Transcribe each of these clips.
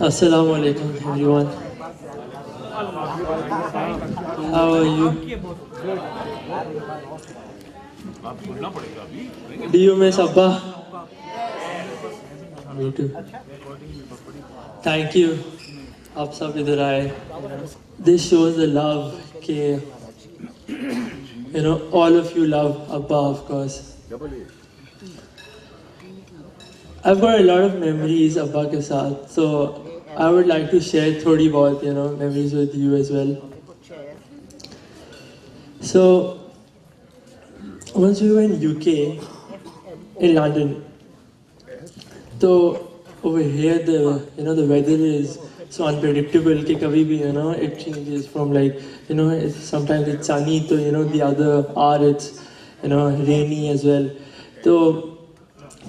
Assalamu alaikum everyone. How are you? Do you miss Abba? Me too. Thank you. आप सब इधर आए. This shows the love कि all of you love Abba, of course. I've got a lot of memories Abba के साथ, so I would like to share थोड़ी बहुत memories with you as well. So once we were in UK, in London, so over here the weather is so unpredictable कि कभी भी it changes from like sometimes it's sunny to the other hour it's rainy as well. तो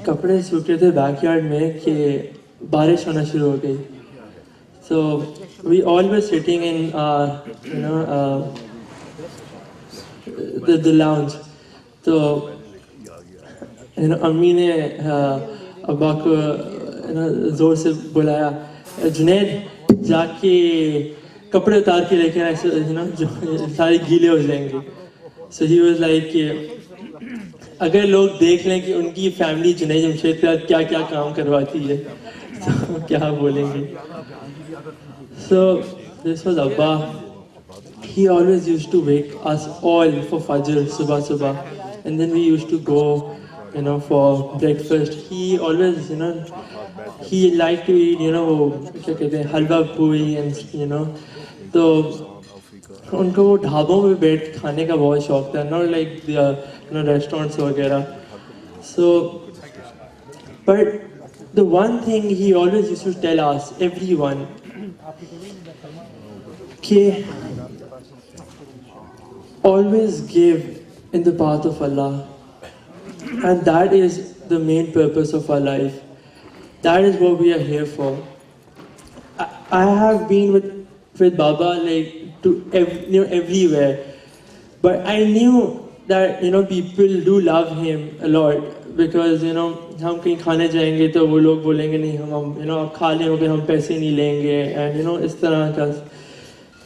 कपड़े सूख रहे थे backyard में कि बारिश होना शुरू हो गई. So we all were sitting in the lounge. तो अम्मी ने अब्बा को जोर से बुलाया, जुनैद जाके कपड़े उतार के लेके आए, जो सारे गीले हो जाएंगे. So he was like अगर लोग देख लें कि उनकी फैमिली जुनैद जमशेद के साथ क्या क्या काम करवाती है तो क्या बोलेंगे. So this was Abba. He always used to wake us all for Fajr, subah, and then we used to go, for breakfast. He always, he liked to eat, क्या कहते हैं, हलवा पूरी and तो उनको वो ढाबों में बैठ खाने का बहुत शौक था, not like the restaurants वगैरह. So, but the one thing he always used to tell us, everyone, कि always give in the path of Allah, and that is the main purpose of our life. That is what we are here for. I have been with Baba like to everywhere, but I knew that people do love him a lot because हम कहीं खाने जाएंगे तो वो लोग बोलेंगे नहीं हम आप खा लेंगे हम पैसे नहीं लेंगे and इस तरह का.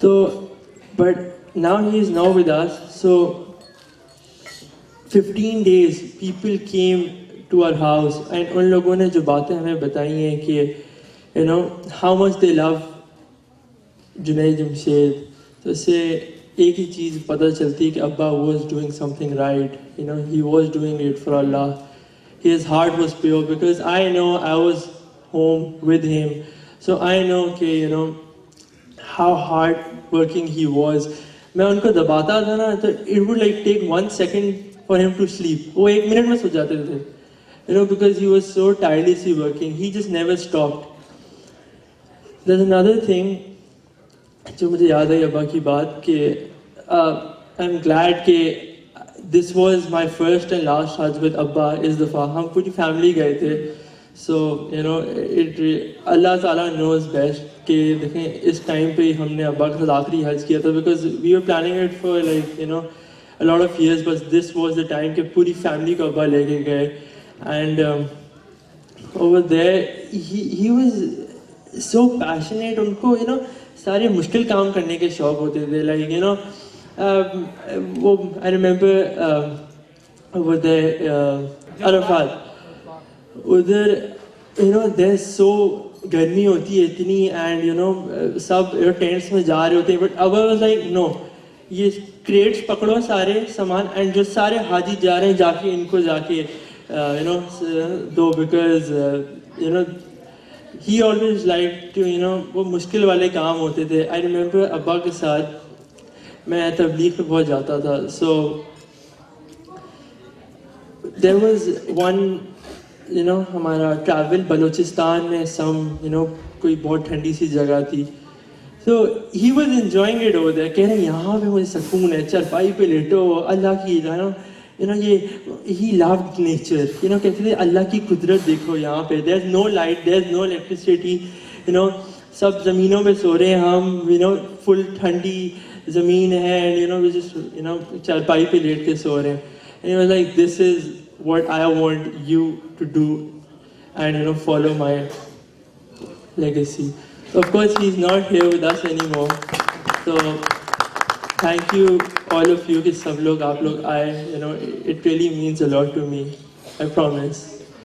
So but now he is now with us. So 15 days people came to our house and उन लोगों ने जो बातें हमें बताई हैं कि how much they love Junaid Jamshed, तो इससे एक ही चीज़ पता चलती है कि अब्बा was doing something right. He was doing it for Allah. His heart was pure because I know I was home with him, so I know कि how hard working he was. मैं उनको दबाता था ना तो it would like take 1 second for him to sleep. वो 1 minute में सो जाते थे, because he was so tirelessly working. He just never stopped. There's another thing जो मुझे याद आई अब्बा की बात कि I'm glad कि this was my first and last Hajj with Abba इस दफ़ा. हम पूरी फैमिली गए थे. So Allah Ta'ala knows best कि देखें इस टाइम पे हमने अब्बा के साथ आखिरी हज किया था because we were planning it for like a lot of years, but this was the time कि पूरी फैमिली को अब्बा लेके गए. And over there he was so passionate. उनको सारे मुश्किल काम करने के शौक होते थे. Like I remember over there Arafat उधर there's so गर्मी होती है इतनी and सब टेंट्स में जा रहे होते हैं, but Abba was like no, ये क्रेट्स पकड़ो सारे सामान and जो सारे हाजी जा रहे हैं जाके इनको जाके दो because he always liked to वो मुश्किल वाले काम होते थे. I remember अब्बा के साथ मैं तबलीग पे बहुत जाता था. So there was one हमारा ट्रैवल बलूचिस्तान में कोई बहुत ठंडी सी जगह थी. So he was enjoying it over there. कह रहे यहाँ पे मुझे सुकून है, चरपाई पे लेटो, अल्लाह की ये he loved nature. कहते थे अल्लाह की कुदरत देखो यहाँ पे. There's no light, there's no electricity. सब ज़मीनों पे सो रहे हैं हम. full ठंडी ज़मीन है and we just चरपाई पे लेट के सो रहे हैं. And he was like, this is what I want you to do and follow my legacy. Of course, he's not here with us anymore. So thank you all of you कि सब लोग आप लोग आए. You know, it really means a lot to me. I promise.